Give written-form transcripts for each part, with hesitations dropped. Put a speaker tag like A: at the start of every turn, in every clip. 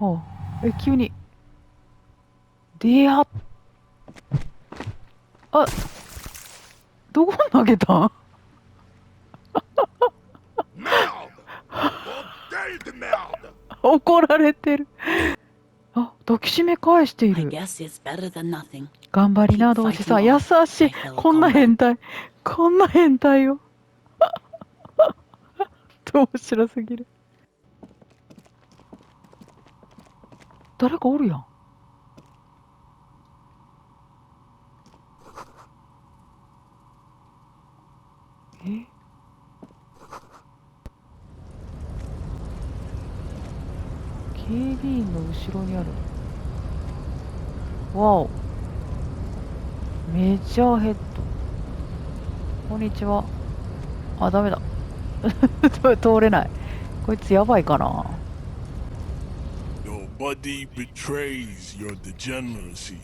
A: はあ、急に。出会っ、あ、どこに投げたん？怒られてる。あ、抱きしめ返している。頑張りな、同志さん。優しい。こんな変態。こんな変態よ。面白すぎる。誰かおるやん。え？警備員の後ろにある。わお。メジャーヘッド。こんにちは。あ、ダメだ。通れない。こいつやばいかな。
B: Your body betrays your degeneracy.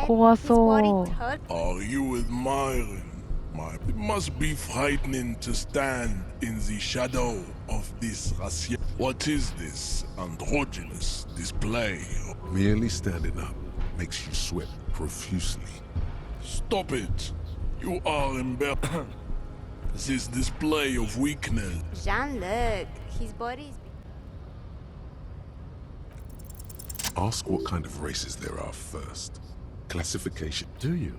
A: 怖そう。
B: Are you admiring it must be frightening to stand in the shadow of this racial. What is this androgynous display?
C: Merely standing up makes you sweat profusely.
B: Stop it! You are embarrassed. This display of weakness.
D: Jean-Luc, his body's...
C: Ask what kind of races there are first. Classification.
E: Do you?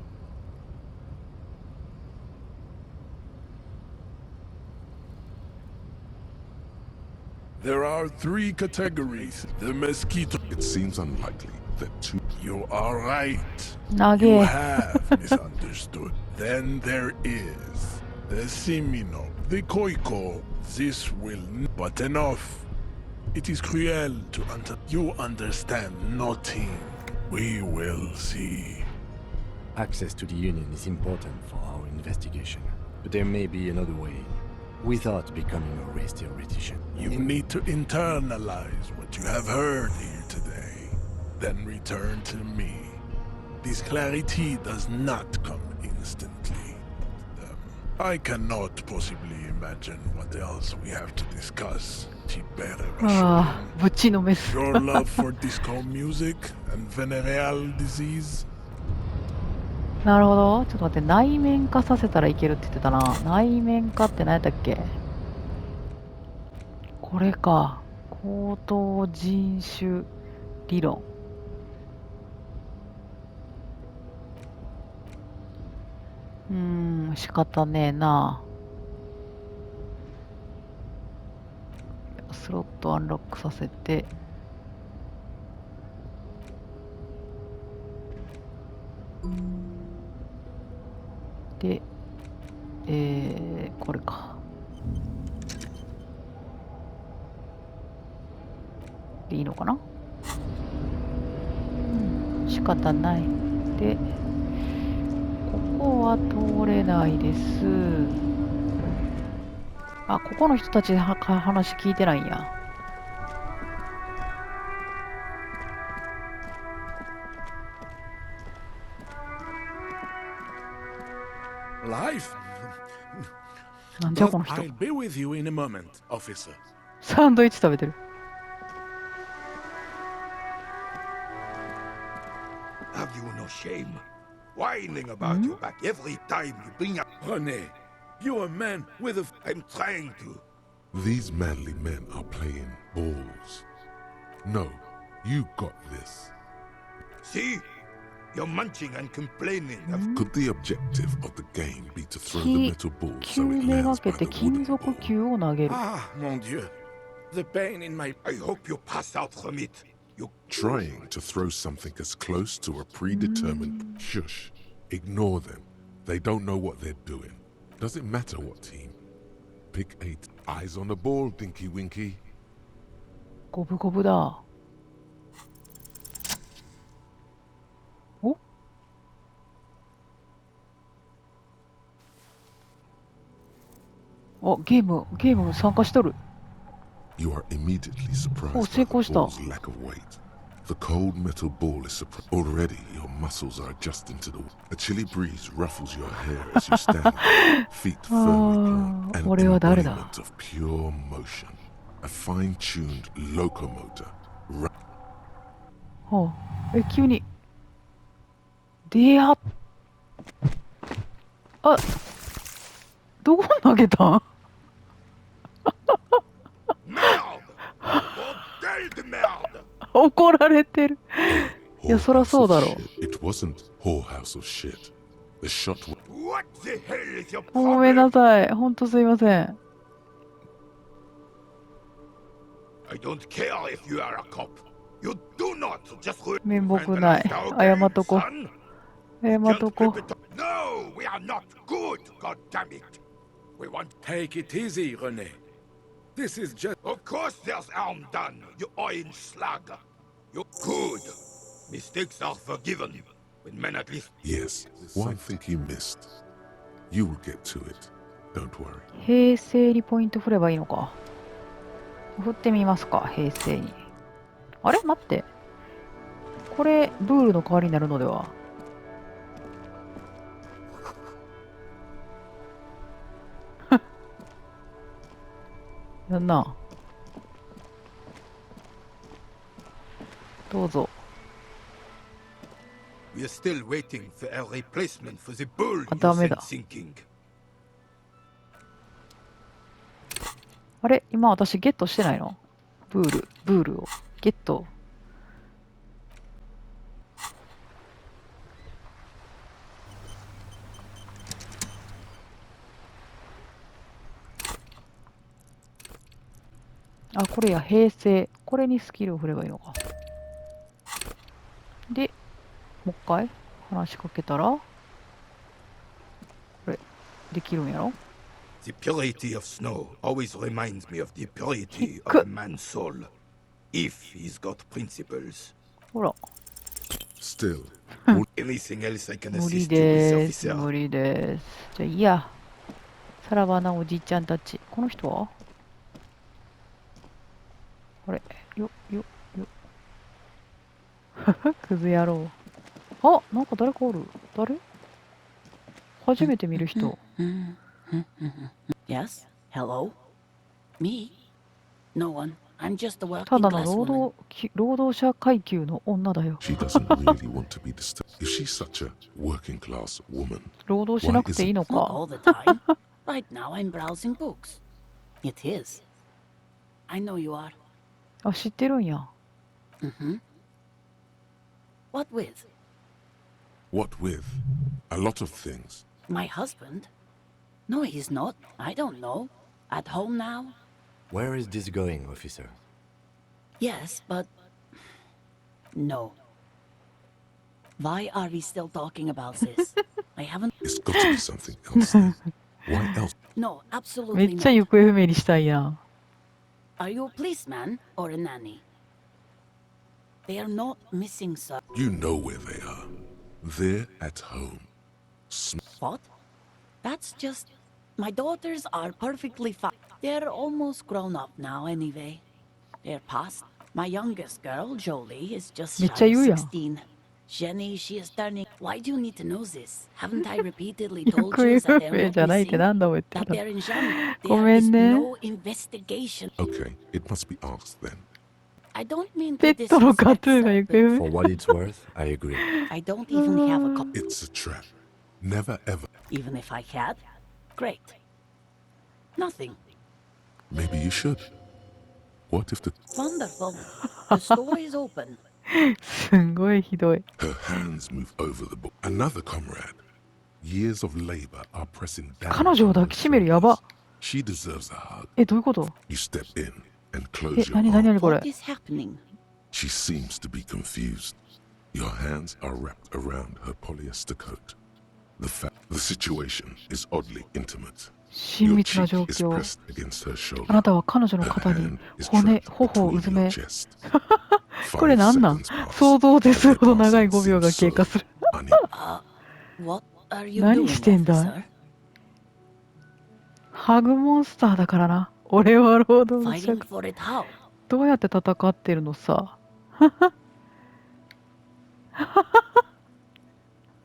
B: There are 3 categories. The mosquito.
C: It seems unlikely that two...
B: You are right. You
A: 投げ。
B: have misunderstood. Then there is the Simino, the Koiko. This will... But enough. It is cruel to You understand nothing. We will see.
E: Access to the Union is important for our investigation, but there may be another way, without becoming a race theoretician.
B: You need to internalize what you have heard here today, then return to me. This clarity does not come instantly. I cannot possibly imagine what else we have to discuss.
A: ああ、ぶちのめす。
B: Your love for disco music and venereal disease.
A: なるほど。ちょっと待って、内面化させたらいけるって言ってたな。内面化って何やったっけ？これか。高等人種理論。仕方ねえな。スロットアンロックさせて。で、これか。でいいのかな？仕方ない。で、ここは通れないです。あ、ここの人たち話聞いてないんや。
F: Life?
A: なんじゃこの人。
F: I'll be with you in a moment, officer.
A: サンドイッチ食べてる。
G: Have you no shame? Whining about your back every time you bring up.
F: René, you're a man with a...
G: I'm trying to.
C: These manly men are playing balls. No, you got this.
G: See? You're munching and complaining.
C: Could the objective of the game be to throw the
A: き
C: metal ball
A: 球
C: so it
A: め
C: lands
A: がけ
C: by
A: て
C: the
A: 金
C: wooden
A: 属
C: ball?
A: 球を投げる。
F: Ah, mon Dieu. The pain in my...
G: I hope you pass out from it. You
C: Trying to throw something as close to a predetermined... Shush. Ignore them. They don't know what they're doing. Does it matter what team? Pick 8. Eyes on the ball, Dinky Winky.
A: 五分五分だ。お？あ、ゲーム参加しとる。
C: You are immediately surprised
A: Oh,
C: by the
A: 成功した。
C: ball's lack of weight. The cold metal ball is already your muscles are adjusting to the... A chilly breeze ruffles your hair as you stand, feet firmly planted, an
A: 俺は誰だ？
C: embodiment of pure motion. A fine-tuned locomotor.
A: はあ、急に。出会っ。あ、どこ投げたん？
G: Merde! Bordel de merde!
A: 怒られてる。いや、そらそうだろう。
C: It wasn't whorehouse of shit. The shot was...
G: What the hell is your
A: ごめんな
G: problem?
A: さい。ほんとすいません。
G: I don't care if you are a cop. You do not just
A: 面目ない。謝っとこ。謝っとこ。
G: No, we are not good, god damn it. We want...
F: Take it easy, René. This is just...
G: Of course there's harm done, you orange slug. You're good. Mistakes are forgiven. When men at least...
C: Yes, one thing you missed. You will get to it. Don't worry.
A: 平成にポイント振ればいいのか。振ってみますか、平成に。あれ待って。これ、ブールの代わりになるのでは。やんな。どうぞ。
G: We are still waiting for a replacement for the bull you
A: ダメだ。
G: sent sinking.
A: あれ今私ゲットしてないの？ブールをゲット。あ、これや、平成。これにスキルを振ればいいのか。で、もう一回話しかけたら、これ、できるんやろ？
G: The purity of snow always reminds me of the purity of a man's soul. If he's got principles.
A: ほら、
C: Still,
G: Anything else I can
A: 無理
G: assist you with,
A: です。
G: officer?
A: 無理です。じゃあいいや。さらばなおじいちゃんたち。この人はあれよ。クズ野郎。あ、なんか誰かおる。誰？初めて見る人。
H: Yes? Hello? Me? No one. I'm just a
A: た
H: working
A: だの
H: class woman.
A: 労働者階級の女だよ。
C: she doesn't really want to be disturbed. If she's such a working class woman,
A: 労働しなくていいの
H: Not
A: か。
H: all the time. Right now I'm browsing books. It is. I know you are.
A: あ、知ってるんや。
H: Mm-hmm. What with?
C: what with? A lot of things.
H: My husband? No, he's not. I don't know. At home now?
E: Where is this going, officer?
H: Yes, but... No. Why are we still talking about this? I haven't...
C: It's got to be something else. Then. Why else?
H: No,
A: め
H: absolutely
A: っちゃ
H: not.
A: 行方不明にしたいやん。
H: Are you a policeman or a nanny? They are not missing, sir.
C: You know where they are. They're at home.
H: What? That's just... My daughters are perfectly fine. They're almost grown up now anyway. They're past. My youngest girl, Jolie, is just shy
A: めっちゃ言うやん。
H: of 16. Jenny, she is turning... Why do you need to know this? Haven't I repeatedly told
A: 行
H: you
A: 方
H: that
A: 不
H: they're
A: 明
H: not
A: じゃないって
H: missing?
A: 何度も言って
H: That
A: た。
H: they're in Jean.
A: ご
H: There
A: め
H: is
A: んね。
H: no investigation.
C: Okay, it must be asked then.
H: I don't mean
A: ペ
H: to
A: ットの
H: disrespect,
A: カトゥーが
H: sir,
A: 行
H: but
A: 方不
E: For
A: 明。
E: what it's worth, I agree.
H: I don't even have a copy.
C: It's a trap. Never ever.
H: Even if I had? Great. Nothing.
C: Maybe you should. What if the...
H: Wonderful. The store is open.
A: すんごいひどい。
C: Her hands move over the book. Another comrade. Years of labor are pressing down.
A: 彼女を抱きしめるやば。
C: She deserves a hug.
A: え、どういうこと？
C: You step in and
A: え
C: close、your
A: 何
C: arms.
A: 何これ
H: What？is happening?
C: She seems to be confused. Your hands are wrapped around her polyester coat. The situation is oddly intimate.
A: 親
C: Your
A: 密な状
C: cheek is
A: 況。
C: pressed against her
A: あ
C: shoulder.
A: なたは彼女の
C: Her
A: 肩に
C: hand is
A: 骨、
C: trapped
A: 頬をう
C: between
A: ず
C: your
A: め。
C: chest.
A: これ
C: 5
A: なんなん？
C: seconds pass.
A: 想像でするほど長い
C: Every
A: 5秒が
C: passing
A: 経過する。
C: seems
H: What are you
A: 何
H: doing,
A: してんだ？
H: officer?
A: ハグモンスターだからな。俺は労働者
H: Fighting。for it how?
A: どうやって戦ってるのさ。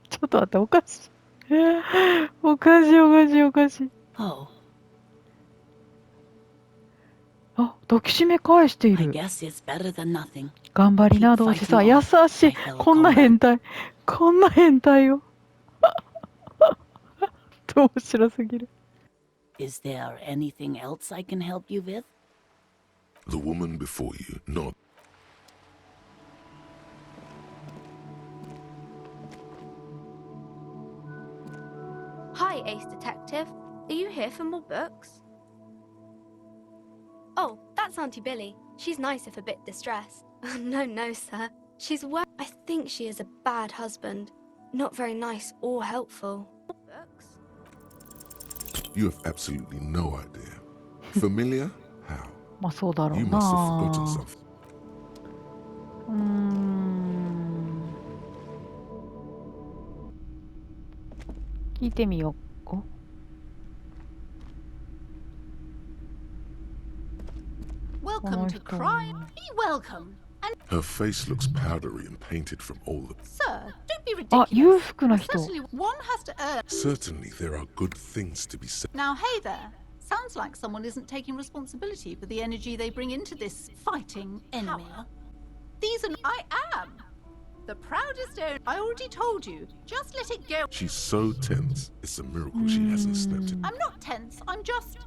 A: ちょっと待って、おかしい。おかしい。
H: Oh.
A: あ、抱きしめ返してい
H: I
A: る。
H: guess it's better than nothing.
A: 頑張りな、同志さん。優しい。こんな変態。こんな変態よ。面白すぎる。
H: Is there anything else I can help you with?
C: The woman before you, not.
D: Hi, Ace Detective. Are you here for more books? Oh, that's Auntie Billy. She's nice if a bit distressed. No, sir. I think she is a bad husband. Not very nice or helpful. Books?
C: You have absolutely no idea. Familiar? How?
A: まあそうだろう
C: You
A: な。
C: must have forgotten something.
A: 聞いてみようか。
I: Welcome to crime. Be welcome. And
C: Her face looks powdery and painted from all the.
I: sir, don't be
A: あ、
I: ridiculous.
A: 裕福な人。
I: Especially one has to earn.
C: Certainly, there are good things to be said.
I: Now, hey there. Sounds like someone isn't taking responsibility for the energy they bring into this fighting enemy. These are. I am the proudest owner. I already told you. Just let it go.
C: She's so tense. It's a miracle she hasn't stepped in.
I: I'm not tense. I'm just.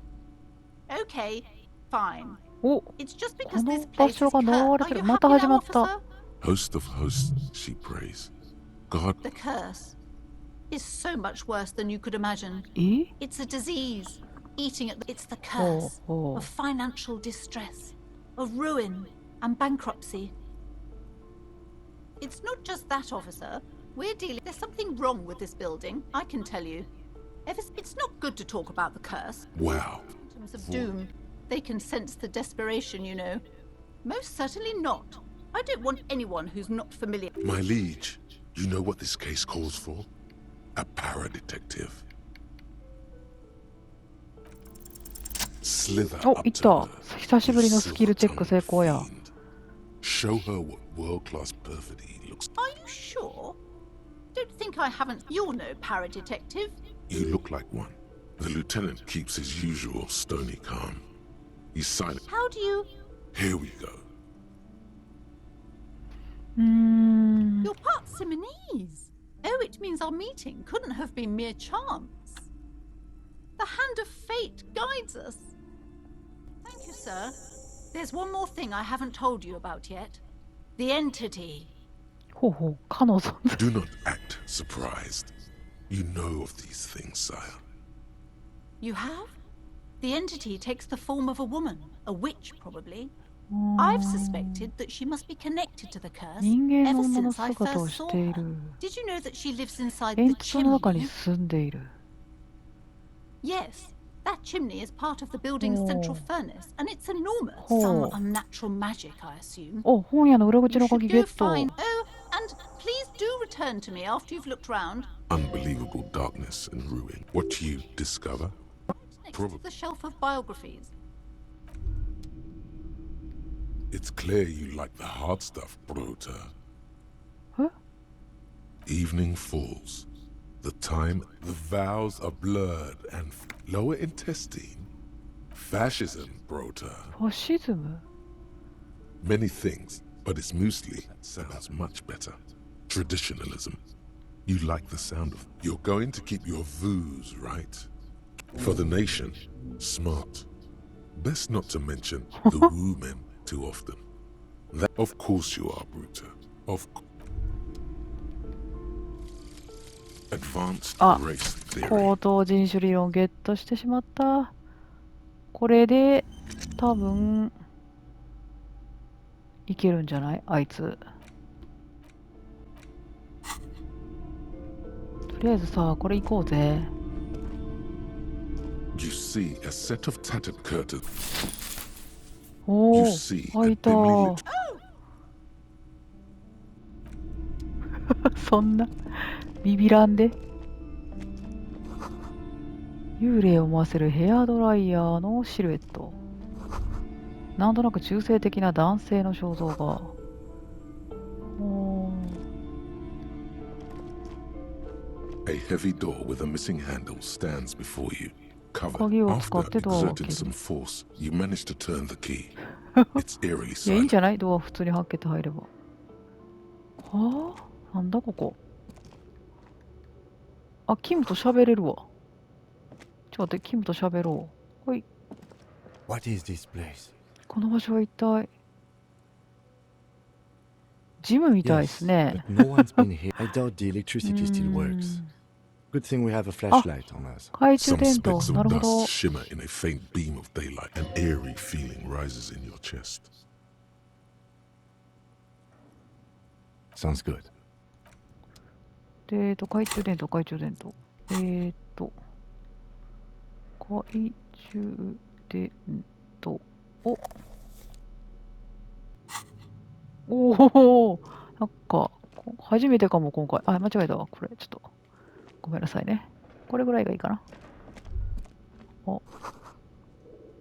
I: Okay, fine.
A: お、
I: It's just
A: こ
I: because
A: の
I: this
A: 場
I: place
A: 所
I: is
A: が
I: cursed.
A: 呪われ
I: Are
A: て
I: you
A: る。また
I: happy
A: 始ま
I: now,
A: った。
I: officer?
C: Host of hosts, she prays. God,
I: The curse is so much worse than you could imagine.
A: え
I: It's a disease. Eating at it's the
A: Oh,
I: curse
A: oh.
I: of financial distress, of ruin and bankruptcy. It's not just that, officer. We're dealing. There's something wrong with this building, I can tell you. It's not good to talk about the curse.
C: wow.
I: Phantoms of doom. They can sense the desperation, you know. Most certainly not. I don't want anyone who's not familiar.
C: My liege, you know what this case calls for? A para-detective. Slither
A: お、
C: up
A: い
C: to
A: った
C: her.
A: 久しぶりのスキルチェック成功や。
C: Show her what world-class perfidy looks.
I: Are you sure? Don't think I haven't. You're no para-detective.
C: You look like one. The lieutenant keeps his usual stony calm. He's silent.
I: How do you...
C: Here we go.
A: うーん。
I: You're part Simonese. Oh, it means our meeting couldn't have been mere chance. The hand of fate guides us. Thank you, sir. There's one more thing I haven't told you about yet. The entity.
A: ほうほう、かの存在。
C: Do not act surprised. You know of these things, sire.
I: You have? The entity takes the form of a woman, a witch probably. I've suspected that she must be connected to the curse
A: 人間の
I: ever
A: 女の
I: since I
A: 姿を
I: first
A: し
I: saw
A: てい
I: her.
A: る。
I: Did you know that she lives inside
A: 煙
I: the
A: 突の中に
I: chimney?
A: 住んでいる。
I: Yes, that chimney is part of the building's central furnace, and it's enormous.
A: Oh.
I: Some unnatural magic, I assume.
A: お、本屋の裏口
I: You
A: の
I: should
A: 鍵ゲ
I: go
A: ット。
I: find. Oh, and please do return to me after you've looked round.
C: Unbelievable darkness and ruin. What you discover?
I: Next to the shelf of biographies.
C: It's clear you like the hard stuff, Brota.
A: Huh?
C: Evening falls. The time, the vows are blurred and lower intestine. Fascism, Brota.
A: ファシズム
C: Many things, but it's mostly sounds much better. Traditionalism. You like the sound of. You're going to keep your views, right? For the nation, smart. Best not to mention the women too often. That, of course you are, Bruta. Of course. Advanced
A: あ、
C: race theory.
A: 高等人種理論ゲットしてしまった。これで多分いけるんじゃないあいつ。とりあえずさ、これ行こうぜ。
C: You see a set of tattered curtains.
A: お
C: You
A: お、
C: see
A: 開
C: a
A: いた。
C: dimly lit.
A: そんなビビらんで。幽霊を思わせるヘアドライヤーのシルエット。なんとなく中性的な男性の肖像が。おー
C: A heavy door with a missing handle stands before you. cover.
A: 鍵を使っ
C: After
A: てドアを開け
C: exerting
A: る。
C: some force, you manage to turn the key. It's eerily
A: いや、いいん
C: silent.
A: じゃない？ドア普通に開けて入れば。はあ？なんだここ。あ、キムと喋れるわ。ちょっと待って、キムと喋ろう。ほい。
E: What is this place?
A: この場所は一体。ジムみたいです
E: Yes,
A: ね。
E: but no one's been here. I doubt the electricity still works. Good thing we have a flashlight on us.
A: 懐中
C: Some
A: 電灯。
C: specks
A: な
C: of
A: るほど。
C: dust shimmer in a faint beam of daylight. An eerie feeling rises in your chest.
E: Sounds good.
A: で、懐中電灯、懐中電灯。懐中電灯。おお、なんか、初めてかも、今回。あ、間違えたわ。これ、ちょっと。ごめんなさいね。これぐらいがいいかな。あ、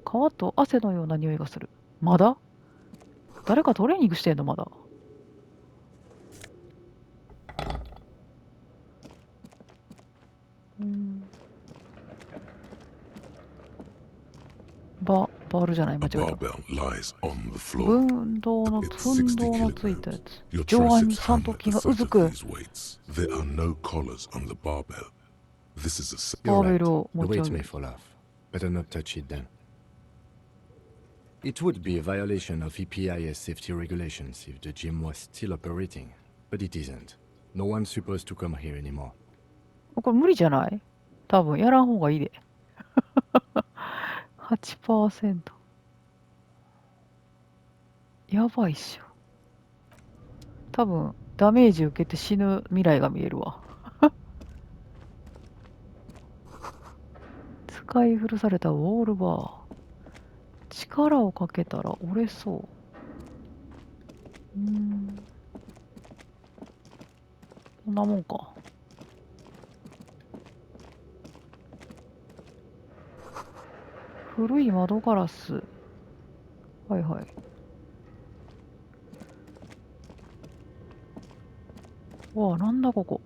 A: 皮と汗のような匂いがする。まだ？誰かトレーニングしてんのまだ。バールじゃない、間
C: A
A: 違えた。
C: barbell lies on the floor.
A: 運動の
C: It's
A: ついたや
C: 60
A: つ。
C: Your
A: 上腕
C: triceps
A: 三
C: hum
A: 頭
C: at the
A: 筋がう
C: thought
A: ず
C: of
A: く。
C: these weights. There are no collars on the barbell. This is a
A: バ
E: You're
A: ーベ
E: right.
A: ルを
E: The
A: 持ち
E: weight
A: 上げ
E: may
A: る。
E: fall off. Better not touch it then. It would be a violation of EPIS safety regulations if the gym was still operating, but it isn't. No one's supposed to come here anymore.
A: これ無理じゃない？多分やらん方がいいで。8%。やばいっしょ。多分ダメージ受けて死ぬ未来が見えるわ。使い古されたウォールバー。力をかけたら折れそう。こんなもんか。古い窓ガラス。はいはい。わあ、なんだここ。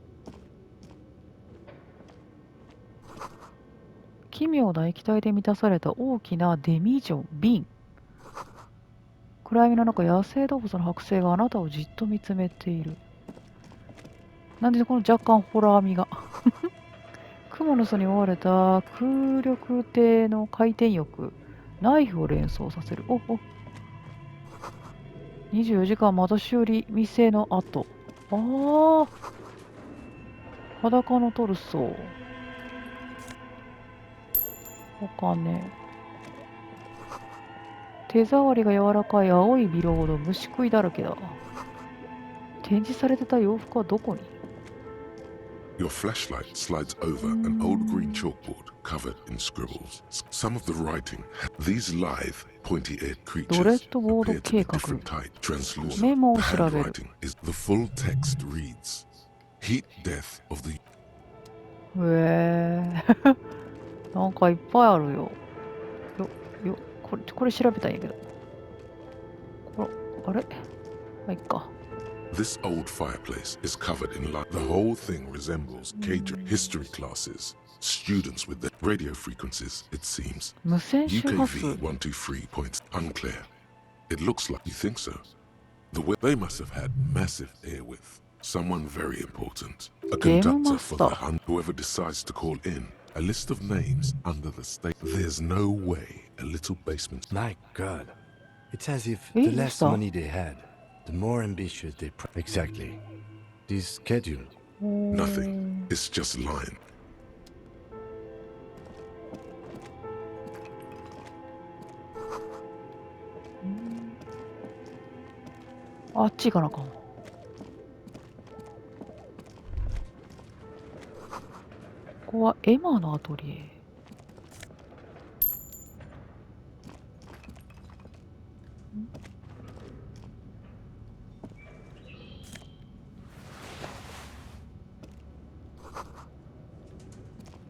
A: 奇妙な液体で満たされた大きなデミジョン、瓶。暗闇の中、野生動物の剥製があなたをじっと見つめている。なんでこの若干ホラー味が。クモの巣に覆われた空力艇の回転翼。ナイフを連想させる。24時間窓修理店の跡。裸のトルソ。お金。手触りが柔らかい青いビロード、虫食いだらけだ。展示されてた洋服はどこに？
C: Your flashlight slides over an old green chalkboard covered in scribbles. Some of the writing, these lithe, pointy-eared
A: ドレ
C: creatures
A: ッドボード
C: appear to
A: 計
C: be
A: 画。
C: different type, translucent.
A: メモを
C: The
A: 調べる。
C: handwriting is the full text reads, "Heat death of the."
A: なんかいっぱいあるよ。これ調べたんやけど。あれ？まあ、いっか。
C: This old fireplace is covered in light. The whole thing resembles Cajun history classes. Students with the radio frequencies, it seems.
A: 無線周波数。
C: UKV 123 points unclear. It looks like you think so. They must have had massive airwidth. Someone very important. A conductor for the hunt. Whoever decides to call in. A list of names under the state. There's no way a little basement.
E: My God. It's as if the less money they had, the more ambitious they... Exactly. This schedule.
C: Nothing. It's just line.
A: あっち行かなあかんわ。ここはエマのアトリエ。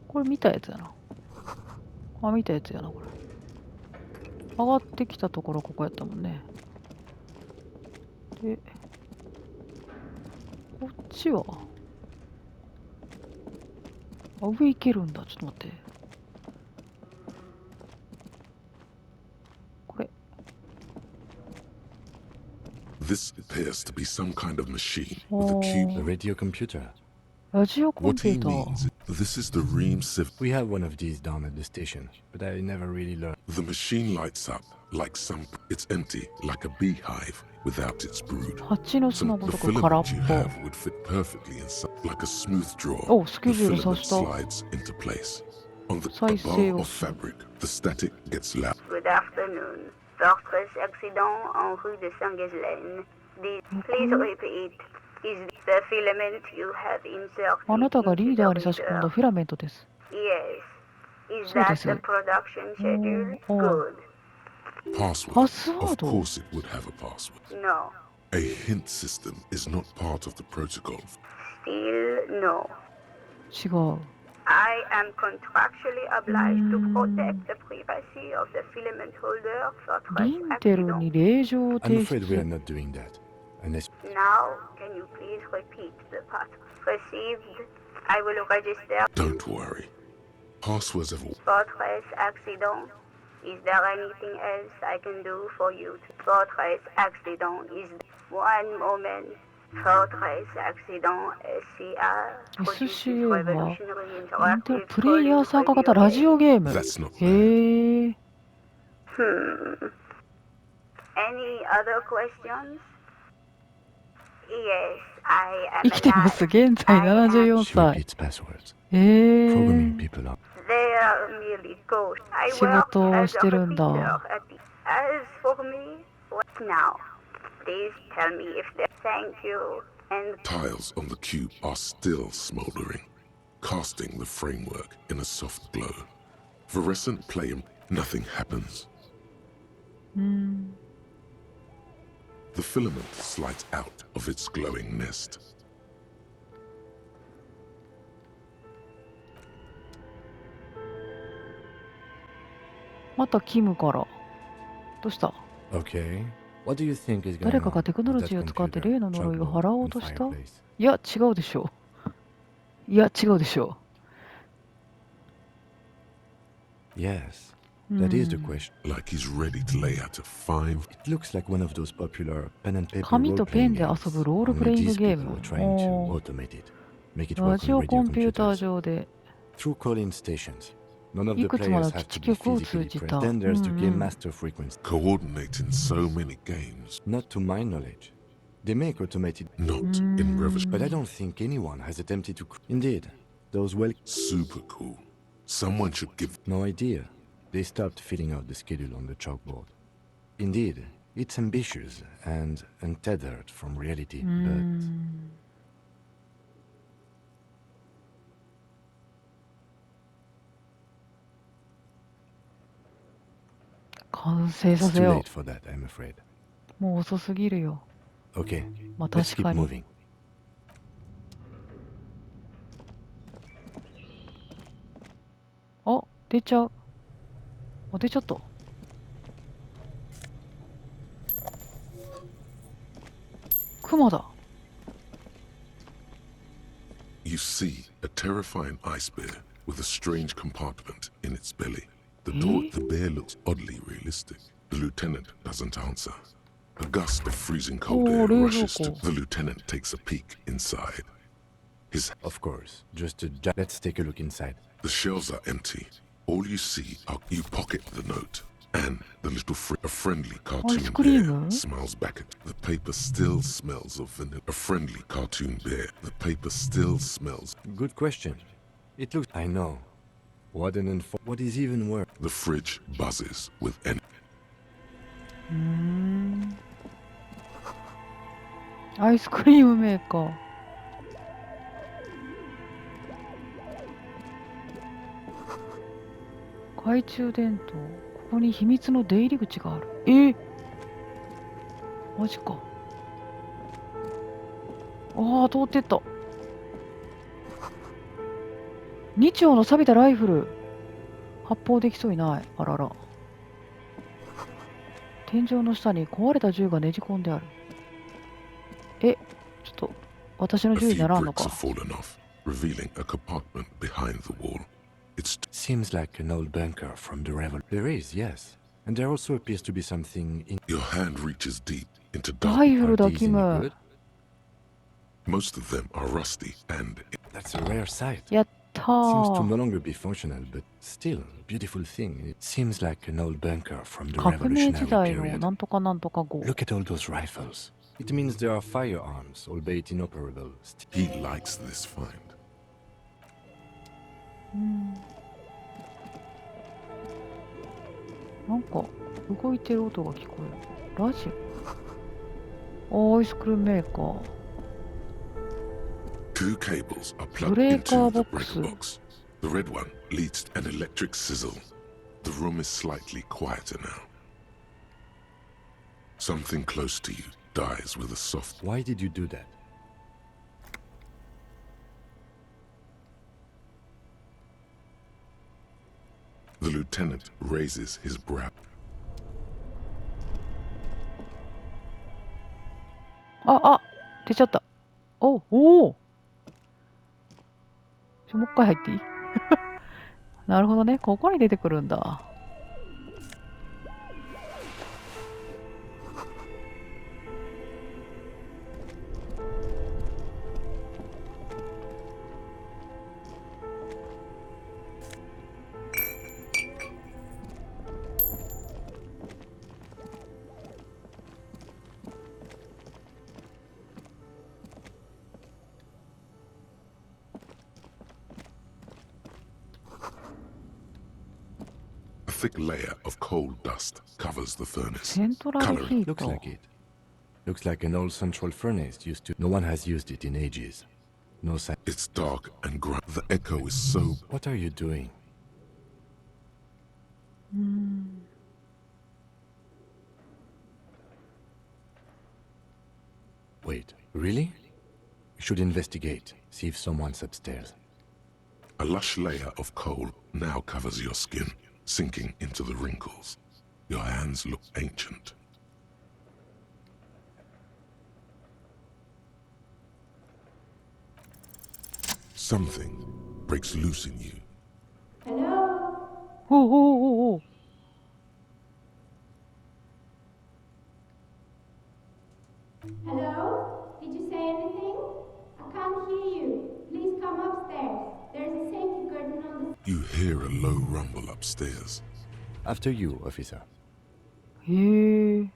A: これ見たやつやな。見たやつやな、これ。上がってきたところここやったもんね。で、こっちは上行けるんだ。ちょっと待って。
C: This appears to be some kind of machine with a cube.
E: A radio computer.
A: ラジオコン
C: What
A: ピュ
C: he
A: ーター。
C: means, this is the Ream Civ.
E: We have one of these down at the station, but I never really learned.
C: The machine lights up like some. It's empty, like a beehive without its brood.
A: 蜂の巣
C: So
A: のご
C: the
A: とく空っ
C: filament you
A: ぽ。
C: have would fit perfectly inside, like a smooth drawer.
A: Oh,
C: The
A: schedule
C: filament
A: さした。
C: slides into place. On the
A: 再
C: a
A: 生
C: bar
A: を
C: of
A: する。
C: fabric, the static gets loud.
J: Good afternoon. Fortress accident en rue de Saint-Ghislaine. Please repeat. Is the filament you have inserted
A: あなたがリーダーに
J: into
A: 差
J: the
A: し込んだ
J: reader?
A: フィラメントです。
J: Yes. Is
A: そうで
J: that
A: す。
J: the production schedule?
A: Oh.
J: Good.
C: Password.
A: Password.
C: Of course, it would have a password.
J: No.
C: A hint system is not part of the protocol.
J: Still no.
A: 違う。
J: I am contractually obliged to protect the privacy of the filament holder for
A: リ
J: trust
A: ンテル
J: accident.
A: に令状を
E: I'm
A: 提
E: afraid we are
A: 出。
E: not doing that. Unless
J: Now, can you please repeat the part received? I will register.
C: Don't worry. Passwords have all.
J: Fortress accident. Is there anything else I can do for you? Fortress accident is one moment. Fortress accident SCR produces
A: SCA は
J: revolutionary
A: インテル
J: interactive
A: プレイヤー
J: calling
A: 参加
J: radio
A: 型ラジ
J: games.
A: オゲーム。
C: That's not
A: へえ。
J: Any other questions? Yes, I am
A: 生きてます。
J: alive.
A: 現在74
E: she
A: 歳。
E: repeats passwords,
A: へえ。
E: programming people up.
J: They are merely ghosts. I
A: 仕
J: work
A: 事を
J: as
A: し
J: a
A: てるんだ。
J: repeater at the... As for me, what now? Please tell me if they... Thank you. And
C: Tiles on the cube are still smoldering, casting the framework in a soft glow. Fluorescent play and nothing happens.
A: うーん。
C: The filament slides out of its glowing nest.
A: またキムから。どうした？
E: Okay. What do you think is going
A: 誰か
E: on
A: がテクノロ
E: with
A: ジー
E: that
A: を使って
E: computer,
A: 例の呪いを
E: chalkboard,
A: 払おう
E: and
A: とした？
E: fireplace?
A: いや、違うでしょう。いや、違うでしょ
E: Yes,
A: う。
E: that is
A: う
E: the
A: ん
E: question.
C: Like he's ready to lay out a fine.
E: It looks like one of those popular pen and paper
A: 紙とペン
E: role-playing
A: で
E: games.
A: 遊ぶロールプレイング
E: Only
A: ゲ
E: these
A: ー
E: people
A: ム
E: are。trying to
A: おー
E: automate it, make it
A: ラ
E: work
A: ジ
E: on
A: オコ
E: radio
A: ンピューター
E: computers.
A: 上で
E: Through call-in stations. None of
A: い
E: the
A: くつもの
E: players
A: 基
E: have
A: 地
E: to be
A: 局を
E: physically
A: 通じ
E: present.
A: た。
E: Then
A: う
E: there's the
A: んう
E: game
A: ん。
E: master frequency.
C: Coordinating so many games.
E: Not to my knowledge. They make automated,
C: Not in reverse.
E: but I don't think anyone has attempted to. Indeed, those well,
C: Super cool. Someone should give.
E: no idea. They stopped filling out the schedule on the chalkboard. Indeed, it's ambitious and untethered from reality,
A: う
E: but
A: ん。完成
E: it's
A: させ
E: too
A: よ
E: late for that, I'm afraid.
A: う。もう遅すぎるよ。
E: Okay,
A: まあ
E: let's
A: 確
E: keep
A: かに。
E: moving.
A: あ、出ちゃう。あ、出ちゃった。クマだ。
C: You see a terrifying ice bear with a strange compartment in its belly. The bear looks oddly realistic. The lieutenant doesn't answer. A gust of freezing cold
A: Oh,
C: air
A: 冷蔵庫。
C: rushes to. The lieutenant takes a peek inside. His
E: Of course, just a let's take a look inside.
C: The shelves are empty. All you see are you pocket the note, and the little a friendly cartoon
A: Ice cream,
C: bear smiles back at the paper. Still smells of vanilla. A friendly cartoon bear. The paper still smells.
E: Good question. It looks. I know. What What is even worse?
C: The fridge buzzes with en.
A: うーん。アイスクリームメーカー。懐中電灯。ここに秘密の出入り口がある。マジか。ああ、通ってった。2丁の錆びたライフル。発砲できそうにない。あらら。天井の下に壊れた銃がねじ込んである。ちょっと私の
C: A
A: 銃に
C: few
A: ならんの
C: bricks
A: か。
C: have fallen off, revealing a compartment behind the wall. It's
E: Seems like an old bunker from the Revel. There is, yes. And there also appears to be something in.
C: your hand reaches deep into
A: ライ
C: dark.
A: フルだ、
E: Are these
A: キ
E: any
A: ム。
E: good?
C: Most of them are rusty and
E: That's a rare sight.
A: やったー。
E: Seems to no longer be functional, but still, beautiful thing. It seems like an old bunker from the
A: 革命時
E: revolutionary
A: 代の
E: period.
A: なんとかなんとか号。
E: Look at all those rifles. It means there are firearms, albeit inoperable.
C: he likes this find.
A: なんか動いてる音が聞こえる。ラジオ。アイスクリームメーカー。
C: Two cables are plugged
A: Breaker
C: into the
A: box.
C: breaker box. The red one leads to an electric sizzle. The room is slightly quieter now. Something close to you dies with a soft.
E: Why did you do that?
C: The lieutenant raises his brow.
A: あ、出ちゃった。おお。もう一回入っていい？なるほどね。ここに出てくるんだ。
C: A thick layer of coal dust covers the furnace.
A: セントラルヒ
C: Coloring.
A: ー
E: Looks
A: ト。
E: like it. Looks like an old central furnace used to. No one has used it in ages. No sign.
C: It's dark and grunt. The echo is so.
E: What are you doing? Wait, really? You should investigate. See if someone's upstairs.
C: A lush layer of coal now covers your skin, sinking into the wrinkles. Your hands look ancient. Something breaks loose in you.
A: おうおうおうおう。
J: Hello? Did you say anything? I can't hear you. Please come upstairs. There's a safety curtain on the...
C: You hear a low rumble upstairs.
E: After you, officer.
A: へえ。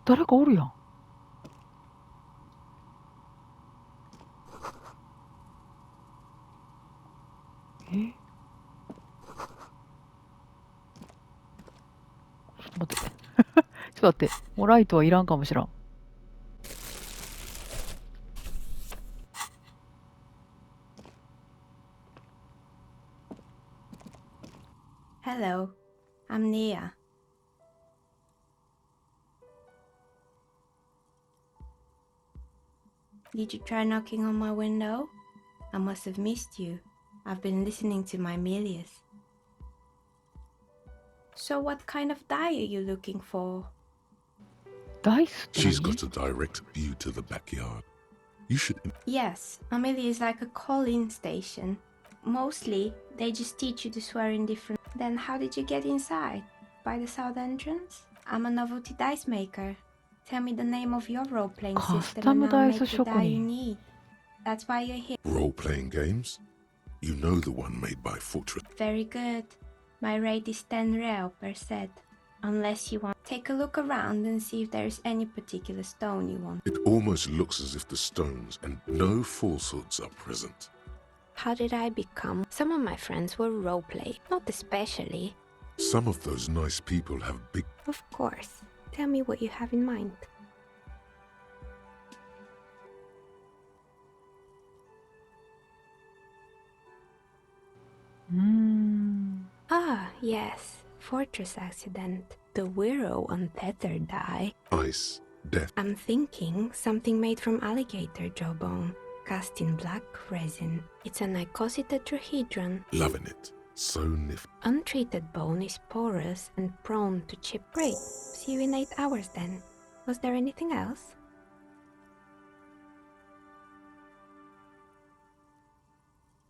A: 誰かおるやん。え？ちょっと待って。ちょっと待って。もうライトはいらんかもしらん。
J: Hello. I'm Nia. Did you try knocking on my window? I must have missed you. I've been listening to my Milius. So what kind of dye are you looking for?
A: ダイスって
C: She's
A: 何？
C: got a direct view to the backyard. You should.
J: Yes, Amelia is like a call-in station. Mostly, they just teach you to swear in different... Then how did you get inside? By the south entrance? I'm a novelty dice maker. Tell me the name of your role-playing system and I'll make the die you need. That's why you're here.
C: Role-playing games? You know the one made by Fortress.
J: Very good. My rate is 10 real per set. Unless you want... Take a look around and see if there's any particular stone you want.
C: It almost looks as if the stones and no falsehoods are present.
J: How did I become? Some of my friends were roleplay, not especially.
C: Some of those nice people have big...
J: Of course. Tell me what you have in mind.
D: Ah, yes. Fortress accident. The Wirrow untethered die.
C: Ice, death.
D: I'm thinking something made from alligator jawbone, cast in black resin. It's an icositetrahedron.
C: Loving it. So nifty.
D: Untreated bone is porous and prone to chip. Great. See you in 8 hours then. Was there anything else?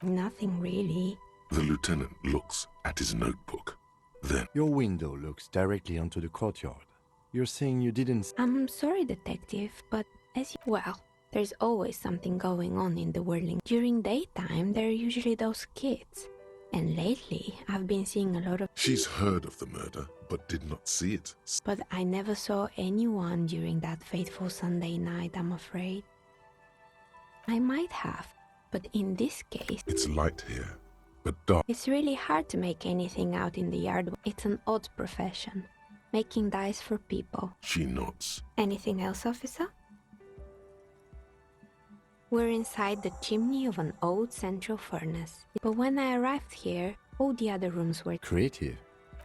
D: Nothing really.
C: The lieutenant looks at his notebook. Then,
E: Your window looks directly onto the courtyard. You're saying you didn't...
D: I'm sorry, detective, but well, there's always something going on in the whirling. During daytime, there are usually those kids. And lately, I've been seeing a lot of...
C: she's heard of the murder, but did not see it.
D: But I never saw anyone during that fateful Sunday night, I'm afraid. I might have, but in this case...
C: It's light here, but dark.
D: It's really hard to make anything out in the yard. It's an odd profession. Making dice for people.
C: She nods.
D: Anything else, officer? We're inside the chimney of an old central furnace. But when I arrived here, all the other rooms were...
E: Creative.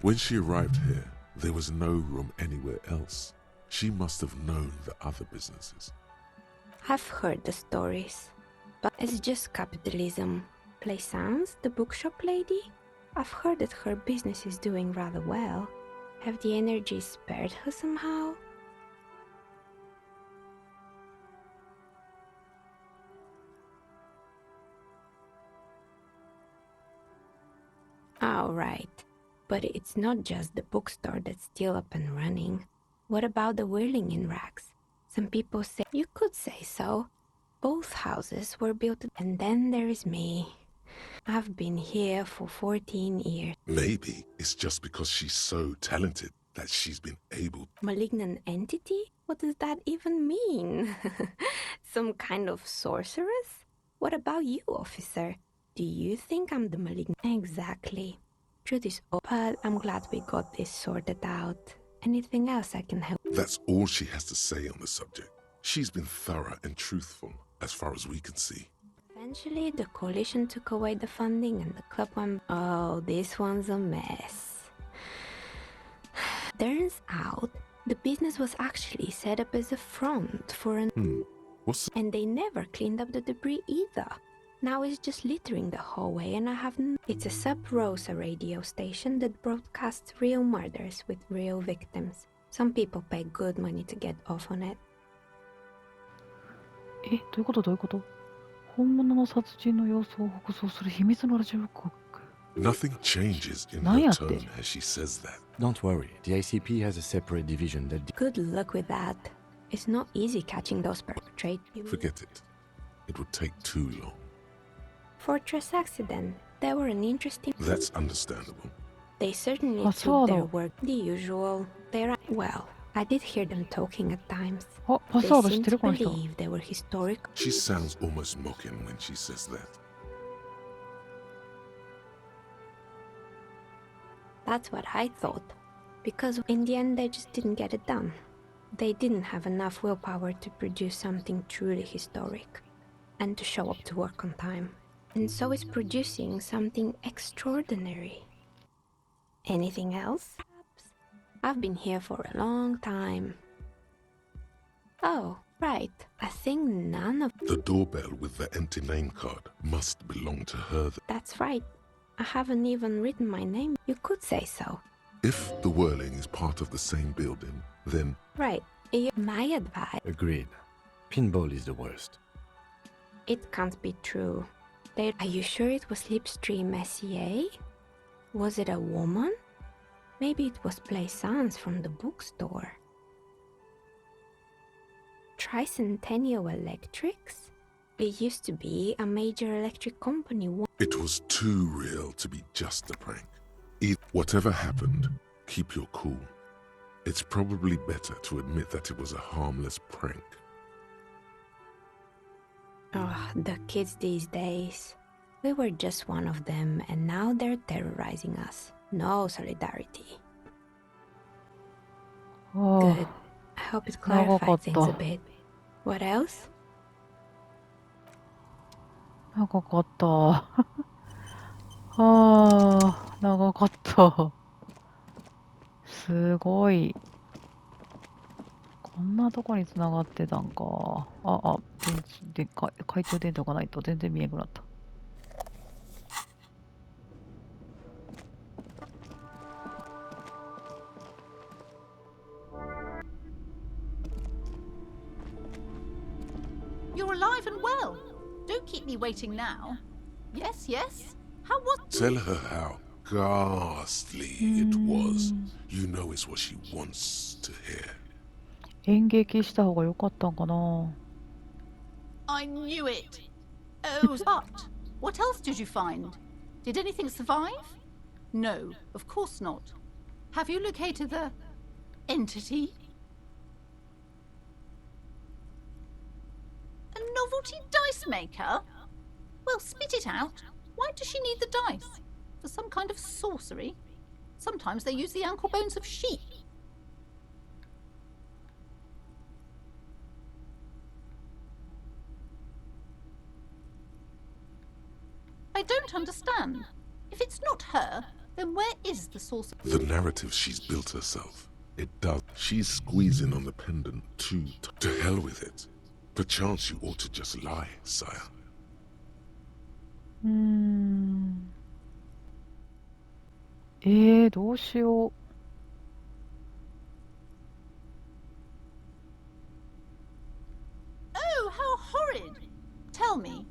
C: When she arrived here, there was no room anywhere else. She must have known the other businesses.
D: I've heard the stories. But it's just capitalism. Plaisance, the bookshop lady? I've heard that her business is doing rather well. Have the energy spared her somehow? All right. But it's not just the bookstore that's still up and running. What about the whirling in rags? Some people say... You could say so. Both houses were built... And then there is me. I've been here for 14 years.
C: Maybe it's just because she's so talented that she's been able...
D: Malignant entity? What does that even mean? Some kind of sorceress? What about you, officer? Do you think I'm the malignant? Exactly. Truth is... But I'm glad we got this sorted out. Anything else I can help?
C: That's all she has to say on the subject. She's been thorough and truthful, as far as we can see.
D: Eventually, the coalition took away the funding and the club went... Oh, this one's a mess. Turns out, the business was actually set up as a front for an...
C: What's...
D: And they never cleaned up the debris either. Now it's just littering the hallway and I have... It's a sub-Rosa radio station that broadcasts real murders with real victims. Some people pay good money to get off on it.
A: どういうことどういうこと？本物の殺人の様子を放送する秘密のラジオ局。
C: Nothing changes in
A: 何
C: her
A: やって？
C: tone as she says that.
E: Don't worry, the ICP has a separate division that...
D: Good luck with that. It's not easy catching those perpetrators.
C: Forget it. It would take too long.
D: Fortress accident. They were an interesting...
C: That's understandable.
D: They certainly
A: Ah,
D: took their
A: そう。
D: work. The usual. They're... Well, I did hear them talking at times.
A: あ、パ
D: They
A: スワード知っ
D: seemed
A: てる
D: to
A: この人。
D: believe they were historic.
C: She sounds almost mocking when she says that.
D: That's what I thought. Because in the end, they just didn't get it done. They didn't have enough willpower to produce something truly historic. And to show up to work on time. And so is producing something extraordinary. Anything else? I've been here for a long time. Oh, right. I think none of...
C: The doorbell with the empty name card must belong to her.
D: That's right. I haven't even written my name. You could say so.
C: If the whirling is part of the same building, then...
D: Right. My advice...
E: Agreed. Pinball is the worst.
D: It can't be true. Are you sure it was Slipstream SEA? Was it a woman? Maybe it was Plaisance from the bookstore. Tricentennial Electrics? It used to be a major electric company.
C: It was too real to be just a prank. Whatever happened, keep your cool. It's probably better to admit that it was a harmless prank.
D: Oh, the kids these days. We were just one of them, and now they're terrorizing us. No solidarity.
A: Oh,
D: Good. I hope it clarified things a bit. What else?
A: 長かった。はあ、長かった。すごい。こんなとこに繋がってたんか。懐中電灯がないと全然見えなくなった。
I: You're alive and well. Don't keep me waiting now. Yes, yes. How was...
C: Tell her how ghastly it was. You know it's what she wants to hear.
A: 演劇した方が良かったんかな。
I: I knew it. Oh, but what else did you find? Did anything survive? No, of course not. Have you located the entity? A novelty dice maker? Well, spit it out. Why does she need the dice? For some kind of sorcery? Sometimes they use the ankle bones of sheep. I don't understand. If it's not her, then where is the source of...
C: The narrative she's built herself. It does. She's squeezing on the pendant too. To hell with it. Perchance you ought to just lie, sire.
A: どうしよう。
I: Oh, how horrid! Tell me,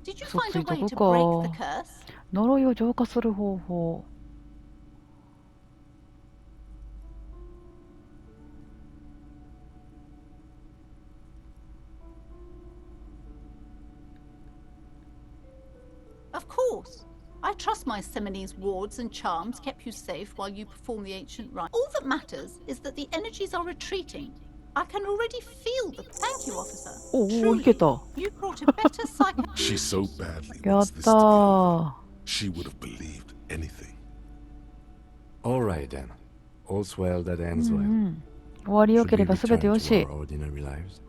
I: did you
A: 嘘
I: find
A: つ
I: a
A: いと
I: way
A: く
I: to break the
A: か。
I: curse?
A: 呪いを浄化する方法。
I: Of course. I trust my Seminole's wards and charms kept you safe while you perform the ancient rite. All that matters is that the energies are retreating. I can already feel the... Thank you, officer.
A: おお、い
I: Truly,
A: けた。
I: you brought a better psych...
C: She so badly
A: やっ
C: wants this
A: た
C: to be
A: ー。
C: over. She would have believed anything.
E: All right then. All's well that
A: う
E: ends
A: ん
E: well.
A: うん。終わりよ
E: Should
A: け
E: we
A: ればすべ
E: return
A: てよ
E: to
A: し。
E: our ordinary lives?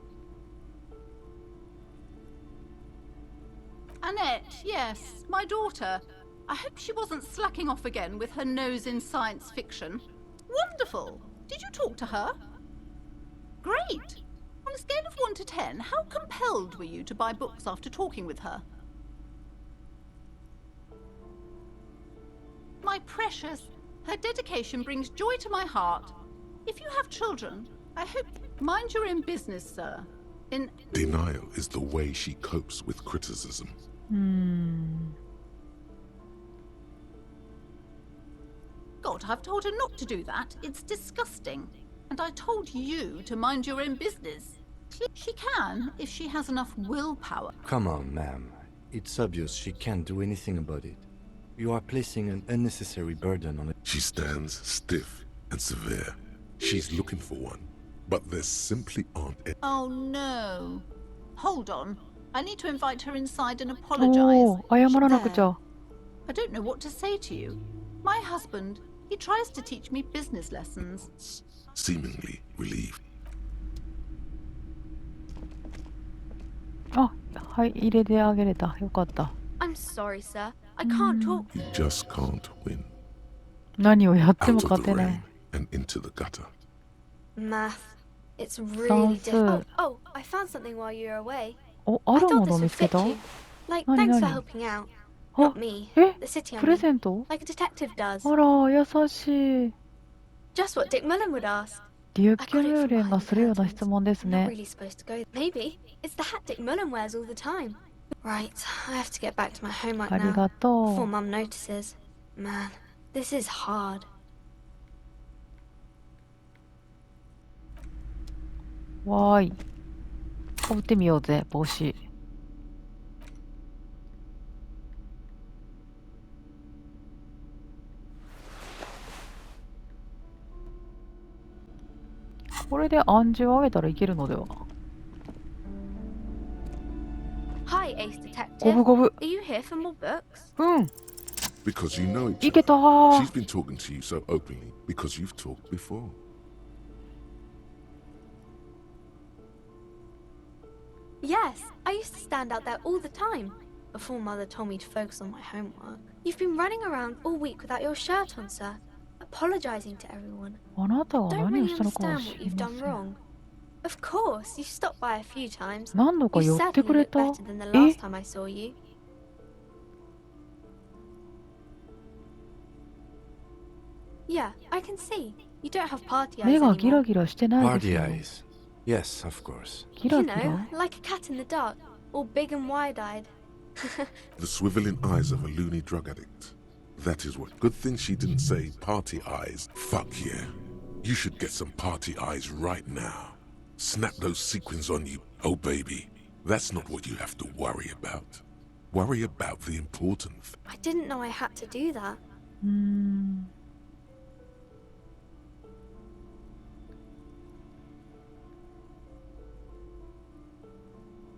I: Annette, yes, my daughter. I hope she wasn't slacking off again with her nose in science fiction. Wonderful! Did you talk to her? Great! On a scale of 1 to 10, how compelled were you to buy books after talking with her? My precious, her dedication brings joy to my heart. If you have children, I hope... Mind your own business, sir. In...
C: Denial is the way she copes with criticism.
A: うーん。
I: God, I've told her not to do that. It's disgusting. And I told you to mind your own business. She can, if she has enough willpower.
E: Come on, ma'am. It's obvious she can't do anything about it. You are placing an unnecessary burden on it.
C: She stands stiff and severe. She's looking for one, but there simply aren't any.
I: Oh no. Hold on. I need to invite her inside and
A: お
I: apologize.
A: お、謝らなくちゃ。
I: I don't know what to say to you. My husband, he tries to teach me business lessons.
C: Seemingly relieved.
A: あ、はい、入れてあげれた。よかった。
D: I'm sorry, sir. I can't talk.
C: You just can't win.
A: 何をやっても
C: Out
A: 勝
C: of
A: て
C: the
A: な
C: rain
A: い。
C: and into the gutter.
D: Math. It's really
A: 算
D: difficult.
A: 数。
D: Oh, I found something while you were away.
A: お、あ
D: I
A: る
D: thought
A: も
D: this
A: の
D: would
A: 見つけ
D: fit
A: た？
D: you. Like,
A: 何
D: thanks for
A: 何？
D: helping out.
A: あ、
D: Not me.
A: え？
D: The city, I
A: プレ
D: mean.
A: ゼント？
D: Like a detective does.
A: あら、優しい。
D: Just what Dick Mullen would ask.
A: デュッ
D: I
A: キュ
D: got
A: ミ
D: it
A: ュー
D: from
A: レンが
D: behind
A: す
D: the
A: るような
D: curtains.
A: 質問です
D: Not
A: ね。
D: really supposed to go. Maybe. It's the hat Dick Mullen wears all the time. Right, I have to get back to my homework
A: あり
D: now.
A: がと
D: Before
A: う。
D: Mum notices. Man, this is hard.
A: わーい。かぶってみようぜ、帽子。これで暗示を上げたらいけるのでは。
D: Hi, Ace
A: ゴ
D: Detective.
A: ブゴブ。
D: Are you here for more books?
A: うん。
C: Because you know each
A: いけ
C: other.
A: たー。
C: She's been talking to you so openly because you've talked before.
D: Yes, I used to stand out there all the time.
K: before Mother told me to focus on my homework. You've been running around all week without your shirt on, sir, apologizing to everyone.
A: あなたが
K: Don't
A: 何を
K: really
A: したのかは
K: understand
A: 知
K: what
A: り
K: you've
A: ま
K: done
A: せん。
K: wrong. Of course, you stopped by a few times.
A: 何度か
K: You
A: 寄ってく
K: certainly
A: れ
K: look
A: た。
K: better than the
A: え
K: last time I saw you. Yeah, I can see. You don't have party eyes
A: 目がギラ
K: anymore.
A: ギラしてないです
E: Party
A: よ。
E: eyes. Yes, of course.
A: ギラ
K: You
A: ギ
K: know,
A: ラ
K: like a cat in the dark, all big and wide-eyed.
C: The swiveling eyes of a loony drug addict. That is what. Good thing she didn't say party eyes. Fuck yeah. You should get some party eyes right now. Snap those sequins on you, oh baby. That's not what you have to worry about. Worry about the important
K: I didn't know I had to do that.
A: うーん。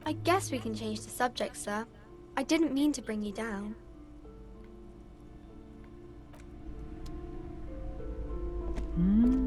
K: I guess we can change the subject, sir. I didn't mean to bring you down.
A: うーん。